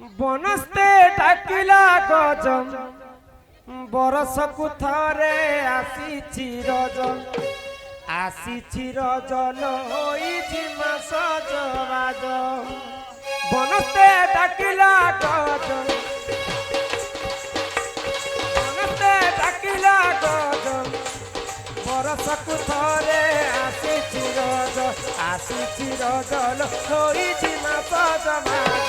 বনস্তে ডাকিলা গজম বরষকু থরে আসিছি রজন আসিছি রজন হইছি মাস জবাজ বনস্তে ডাকিলা গজম বনস্তে ডাকিলা গজম বরষকু থরে আসিছি রজন হইছি মাস জবাজ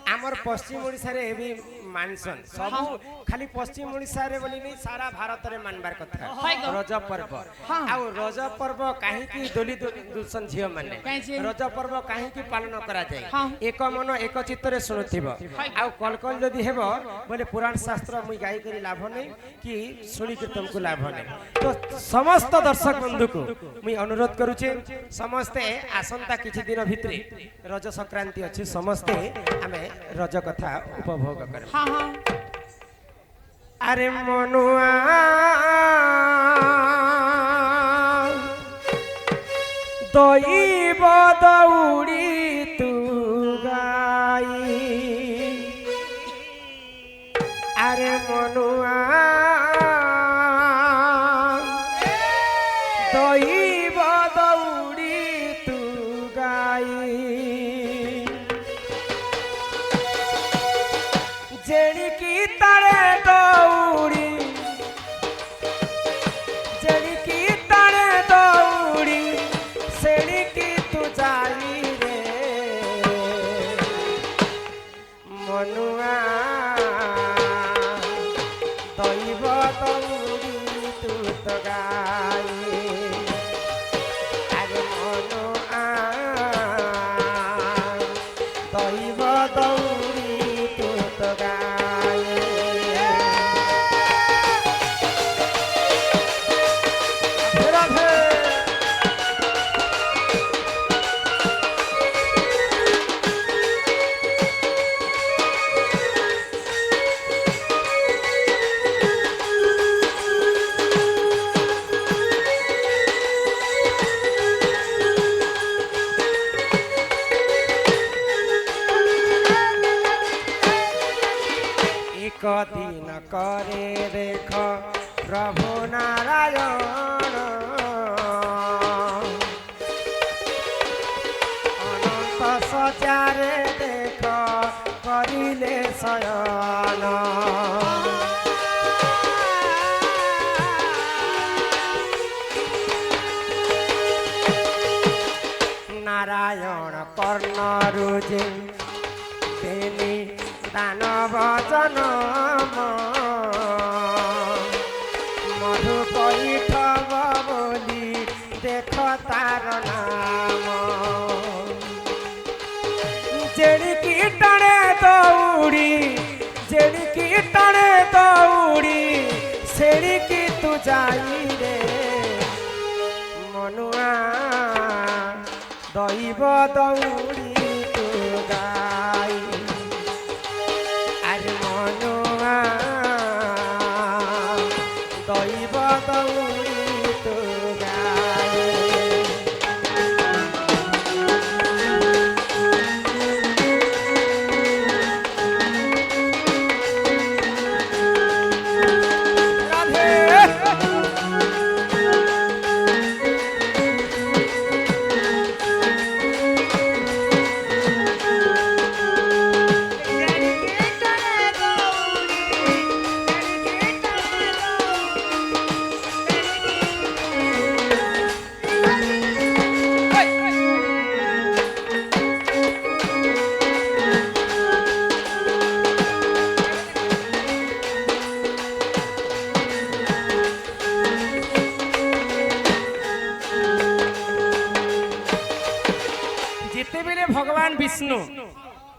आमर पश्चिम ओडिशा रे भी मानसन सब खाली पश्चिम ओडिशा रे बोली नहीं सारा भारत रे मानबार कथा रज पर्व आउ रज पर्व काहे की दोली दुसन झियो माने रज पर्व काहे की पालन करा जाय एक मन एक चित्त रे सुनुथिबो आउ कल कल जदी हेबो बोले पुराण शास्त्र मुई गाई करी लाभ नहीं कि सुनी के तुमको लाभ नहीं तो समस्त दर्शक बंधु को मुई अनुरोध करूचे समस्ते आसंता किछि दिन भितरे रज संक्रांति अछि समस्ते हमें रज कथा उपभोग कर अरे मनुआ दईब दौड़ी तू गाई अरे मनुआ दईब दौड़ी तू गाई जेड़ी की तारे दौड़ी जेड़ी की तारे दौड़ी सेड़ी की तू जाई रे मनुआ दैव दौड़ी तू तो गाई अरे मनुआ दैव दौड़ी तू तो गाई एक दिन करे देख प्रभु नारायण अनंत सचारे देख करिले शयन नारायण कर्ण रुजे देनी दानव जनम मधु पैठव बोली देख तार नाम जेड़ी की टणे दौड़ी जेड़ी की टणे दौड़ी सेड़ी की तू जाई रे मनुआ दैव दौड़ी तू गाई अरे मनुआ दैव दौड़ी तू गाई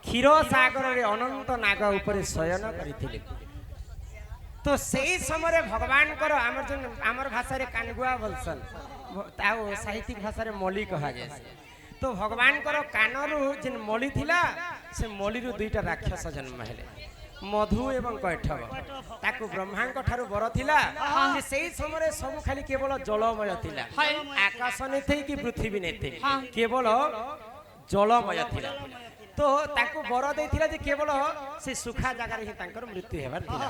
क्षीर सागर रे अनंत नाग ऊपर शयन करथिले तो सेही समय भगवान कर आमर भाषा रे कानगुआ बोलसन ताऊ साहित्यिक भाषा रे मली कहा जाय तो भगवान कर कानरू जिन मली थिला से मली रु दुईटा राक्षस जन्म हेले मधु एवं कैठव ताकू ब्रह्मा ठारू बर थिला जे सेही समय सब खाली केवल जलमय थिला आकाश नै थई कि पृथ्वी नै थई केवल जलमय थिला तो ताकू बर देथिला जे केवल से सुखा जगह रे ही तांकर मृत्यु हेबार थिला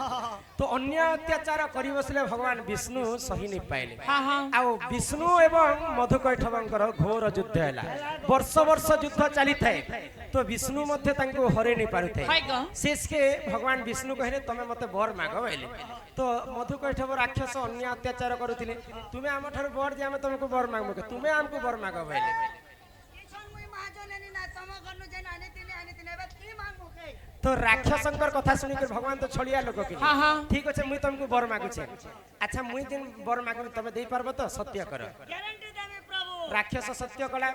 तो अन्य अत्याचार करि बसले भगवान विष्णु सही नै पाइले आ विष्णु एवं मधुकैठवंकर घोर युद्ध हैला वर्ष वर्ष युद्ध चली थाए तो विष्णु मध्य तांको हरे नै पारु थाए शेष के भगवान विष्णु कहले तमे मते वर मागो बोले तो मधुकैठव राक्षस अन्य अत्याचार करूथिले तुमे हम ठार वर जे हम तुमको वर मागबो तुमे हमको वर मागो बोले तो राक्षसंकर कथा सुनी कर भगवान तो छलिया लोक के ठीक अछि मुई तुमको वर मागु छे अच्छा मुई दिन वर मागु तमे देई परबो तो सत्य कर ग्यारंटी देबे प्रभु राक्षस सत्य कला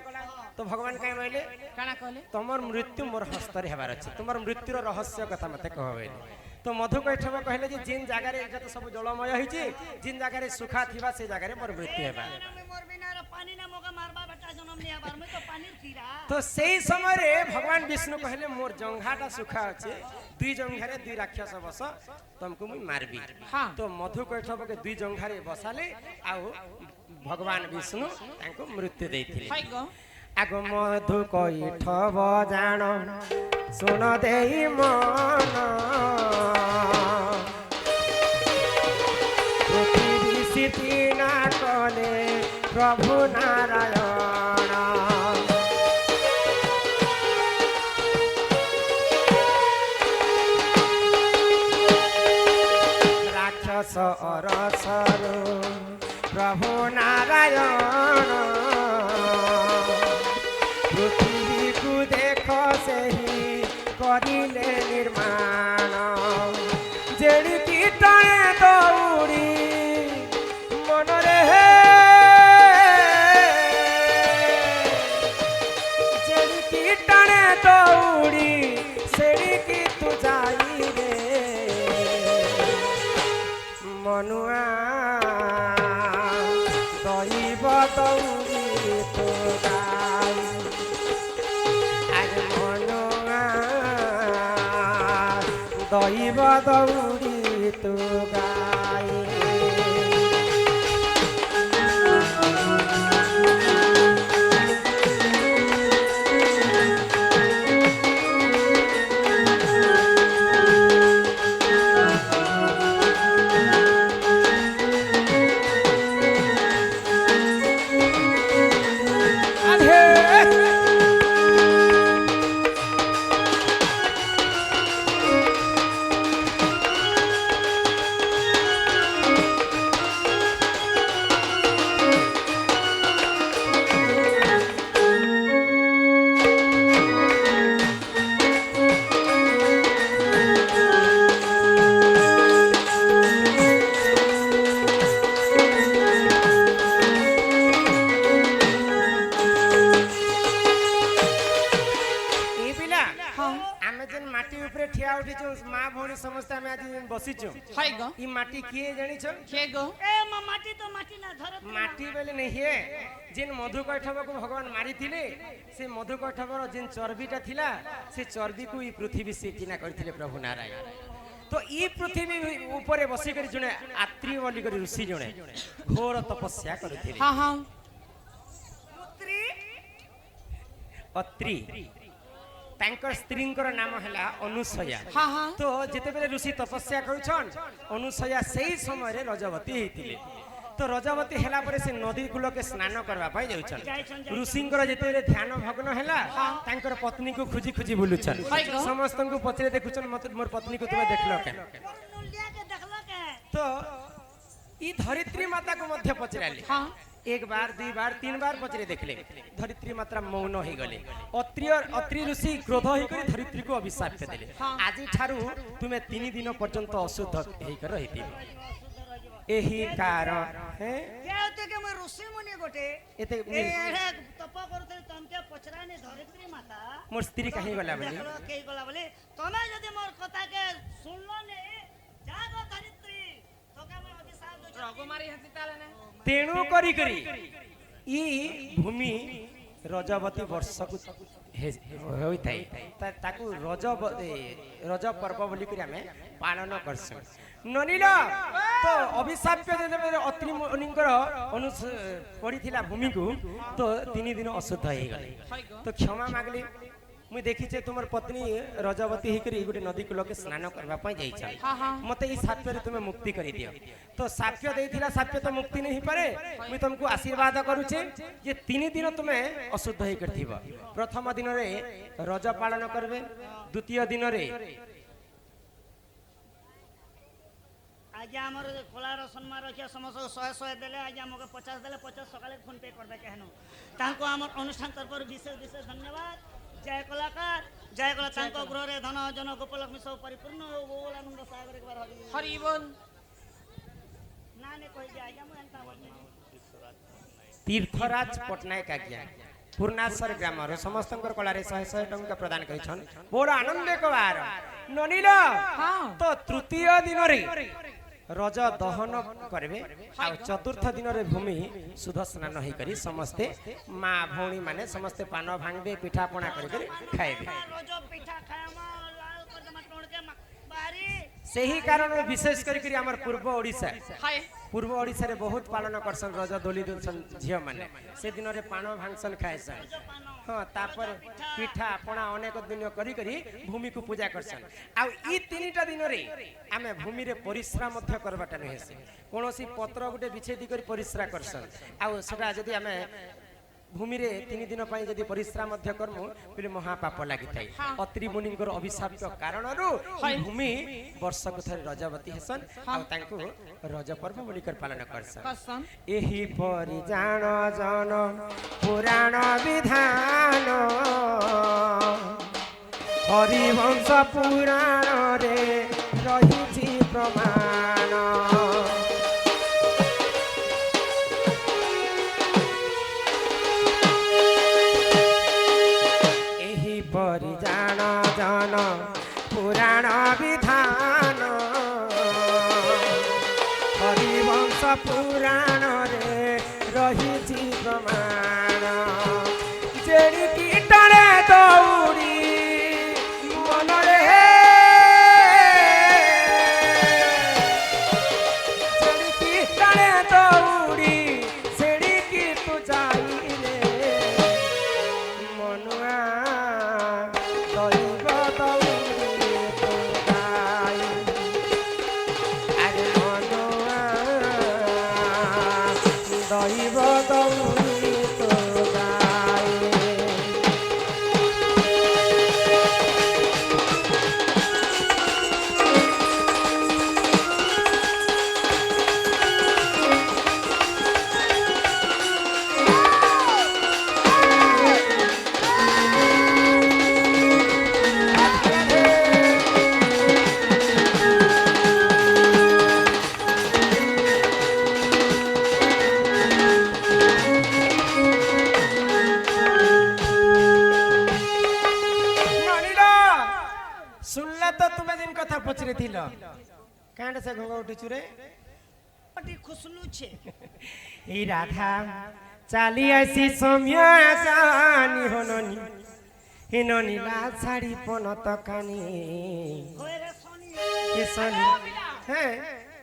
तो भगवान काई बोले काना कहले तमर मृत्यु मोर हस्त रे हेबार अछि तमर मृत्युर रहस्य कथा मते कहबे तो मधुकैठव कहले जे जिन जगह रे जत सब जलमय होई छी जिन जगह रे सुखा थिबा से जगह रे मोर मृत्यु हेबा मोर बिना रे पानी ना मोगा मारबा बेटा जन्म नहीं आबार में तो पानी खीरा तो सेही समय रे भगवान विष्णु कहले मोर जंघाटा सुखा अछि दुई जंघा रे दुई राक्षस बस तुमको मुई मारबी तो मधुकैठव के दुई जंघा रे बसाले आ भगवान विष्णु तांको मृत्यु देथिले आगो मधुकैठव जान सुन देई मन पृथ्वी स्थिति ना कले प्रभु नारायण राक्षस अरसरु प्रभु नारायण पृथ्वी को देख से ही करिले निर्माण जेड़ी कीटाए दौड़ी मन रे जेड़ी कीटाए दौड़ी सेड़ी की तू जाई रे मनुआ दैव दौड़ी तो गाई दैव दौड़ी तू गाई ई माटी किए जानी छ के गो ए माटी तो माटी ना धरती माटी बेले नहीं है जिन मधुकैठव को भगवान मारी थिले से मधुकैठवर जिन चर्बीटा थिला से चर्बी को ई पृथ्वी सृजना करथिले प्रभु नारायण तो ई पृथ्वी ऊपर बसी कर जने आत्री बोली कर ऋषि जने घोर तपस्या करथिले हां हां पुत्री अत्री तांकर स्त्रींकर नाम हैला अनुसया हां हां तो जेते बेले ऋषि तपस्या करूछन अनुसया सेही समय रे रजवती हेतिले तो रजवती हेला परे से नदी कूल के स्नान करबा पाई जाउछन ऋषिंकर जेते बेले ध्यान भग्न हैला तांकर पत्नी को खुजी खुजी बुलुछन समस्त को पछरे देखुछन मत मोर पत्नी को तुमे देखलो के लिया के देखलो के तो ई धरित्री माता को मध्य पचराले हां एक बार दुई बार तीन बार पचरे देखले धरित्री मात्रा मौन हो गले अत्रि ऋषि क्रोध होई करी धरित्री को अभिशाप देले आज ठारू तुमे 3 दिन पर्यंत अशुद्ध हेई कर रहिति एही कारण हैं क्या होते कि मैं ऋषि मुनि गोटे एते ए एहे तप करते तमके पचराने धरित्री माता मोर स्त्री कहीं गला बोली देखलो केही गला बोली तमे जदी मोर कथा के सुनलो ने जागो धरित्री तोके मैं अभिशाप दो रघुमारी हसी ताले ने तेणु करी करी ई भूमि रजवती वर्ष को होइथाय ताकू रज पर्व बोली करी हमें पालन करसु ननिला तो अभिशाप्य देले अत्रि मुनिंकर पड़ीथिला भूमि को तो 3 दिन अशुद्ध हे गले तो क्षमा मागली मुई देखी छे तुमर पत्नी रजवती हिकरी गुटे नदी कूल के स्नान करबा पई जाई छ मते ई साप्य रे तुमे मुक्ति करी दियो तो साप्य देथिला साप्य तो मुक्ति नहीं पारे मुई तुमको आशीर्वाद करू छे जे 3 दिन तुमे अशुद्ध हे करथिबो प्रथम दिन रे रज पालन करबे द्वितीय दिन रे आज हमर कोलार सम्मान रखिया समस्त 100 देले आज हमके 50 देले 50 सकाले फोन पे करबे कहनो ताको हमर अनुष्ठान तरफ विशेष धन्यवाद जय कलाकार जय कला ताको गृह रे धन जन गोपलक्ष्मी सब परिपूर्ण हो बोल आनंद सागर एक बार हरि बोल नाने कहि जाय हम एंता बोल तीर्थराज पटनायक आज्ञा पूर्णासर ग्राम रो समस्तंकर कलारे 100 टंका प्रदान करिछन बोल आनंद कबार ननिला तो तृतीय दिन रे रज दहन करबे आ चतुर्थ दिन रे भूमि शुद्ध स्नान होई करी समस्ते मां भौणी माने समस्ते पान भांगबे पिठा पणा करी खाइबे रोजो पिठा खायमा लाल कर दमा टोड़ के बारी सही कारण विशेष करी हमर पूर्व ओडिसा हाय पूर्व ओडिसा रे बहुत पालन करसन रज दोली दुसन झियो माने से दिन रे पान भांगसन खायसन हाँ तापर पिठा पणा अनेक दिन करी करी भूमि को पूजा करसन आ ई 3टा दिन रे आमे भूमि रे परिश्रा मध्य करबाटा नहीं से कोनोसी पत्र गुटे बिछेदी करी परिश्रा करसन आ सेटा जदी आमे भूमि रे 3 दिन पई जदी परिश्रा मध्य करमु पहिले महापाप लागि थाई अत्रि मुनिंकर अभिशाप कारण रु भूमि वर्ष को थरे रजवती हसन आ तांको रज पर्व बोलिकर पालन करसन एही परि जान जन पुराण विधान हरिवंश पुराण रे रहिछि प्रमाण परिजान जन पुराण विधान हरिवंश पुराण रे रहिछि प्रमाण जेड़ी कीटणे दौड़ी मन रे जेड़ी कीटणे दौड़ी सेड़ी की तू जाई रे मनुआ पचरे थिल कांड से घोंगा उठी चुरे पटी खुसलू छे ई राधा चाली आसी सम्या जानी होननी हिननी लाल साड़ी पनत कानी होय रे सोनी के सोनी हैं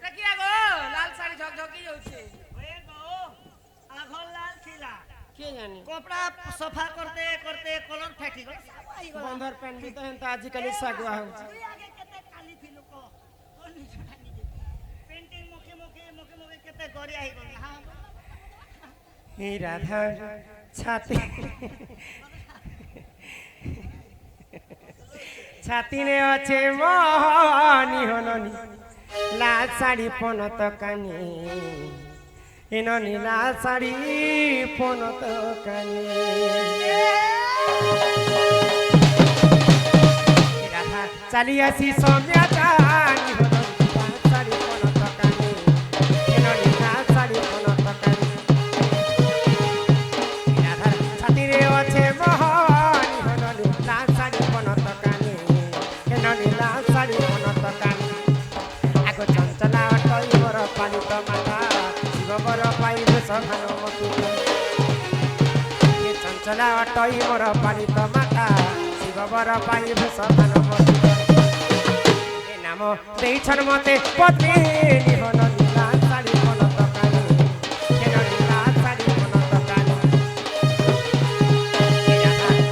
देखिया गो लाल साड़ी झकझकी जाउछे होय गो आघो लाल थिला के जानी कपड़ा सफा करते करते कलर फाटी गयो बंदर पेन भी तो हेंता आज काली सागवा हो आगे केते काली थिलु को पेंटिंग मुखी मुखी मुखी मुखी केते गरी आई गली हां हे राधा छाती छाती ने अच्छे मोहनी होननी लाल साड़ी पनत कानी इननी लाल साड़ी पनत कानी राधा चली आसी सम्या जानी होननी लाल साड़ी पनत कानी ହେଲା ଅଟଇ ମୋର ପାଳିତ ମାତା ଶିବବର ପାଇବେ ସମାନ ମତି ଏ ନାମ ଦେଇଛନ ମତେ ପତ୍ନୀ ନିହନ নীলা ଶାଢ଼ୀ ପନତ କାନି କେନ নীলা ଶାଢ଼ୀ ପନତ କାନି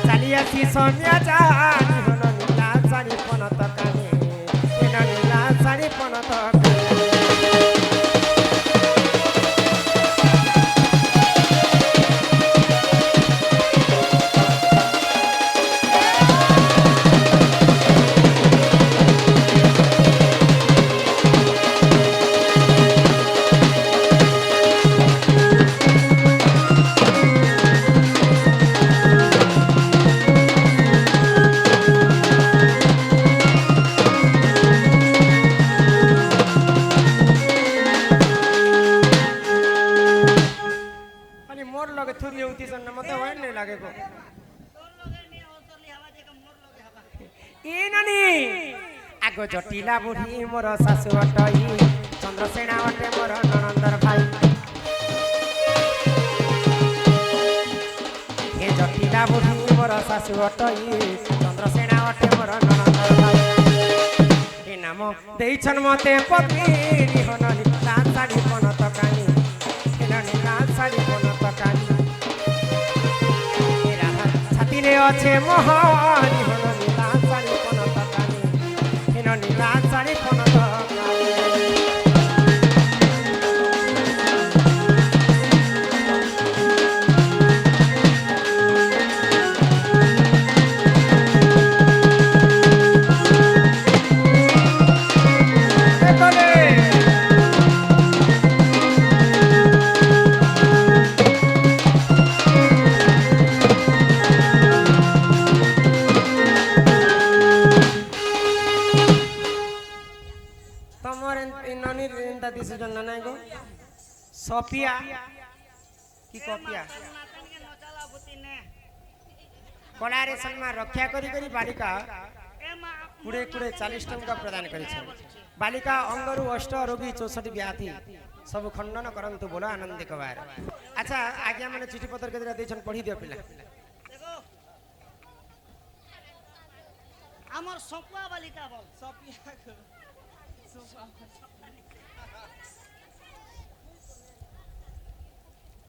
ଚାଲି ଆସି ସନ୍ଧ୍ୟା ଯା ନିହନ নীলা ଶାଢ଼ୀ ପନତ କାନି କେନ নীলা ଶାଢ଼ୀ ପନତ କାନି खाली मोर लगे थुरी होती सन मते वैन नहीं लागे को तोर लगे नहीं औसरली हवा जे मोर लगे हवा ई ननी आगो जटिला बुढ़ी मोर सासु अटई चंद्रसेना अटे मोर ननंदर भाई ए जटिला बुढ़ी मोर सासु अटई चंद्रसेना अटे मोर ननंदर भाई ए नाम देइछन मते पत्नी निहन नीला साड़ी पनत कानी केन नीला साड़ी पनत कानी ए राधा छातीरे अछे मोहन निहन नीला साड़ी पनत कानी केन नीला साड़ी पनत कानी तमर ननी इंदा डिसीजन ना नहीं गो सोफिया की कॉपिया नातन के नचाला बुती ने कलारे सन्मा रक्षा करी करी बालिका ए मा कुड़े कुड़े 40 टंका प्रदान करी छे बालिका अंगरु अष्ट रोगी 64 व्याधि सब खंडन करंतु बोलो आनंद कबार अच्छा आज्ञा माने चिठी पत्र के दिला देछन पढ़ी दियो पिला देखो हमर सपुआ बालिका बोल सपिया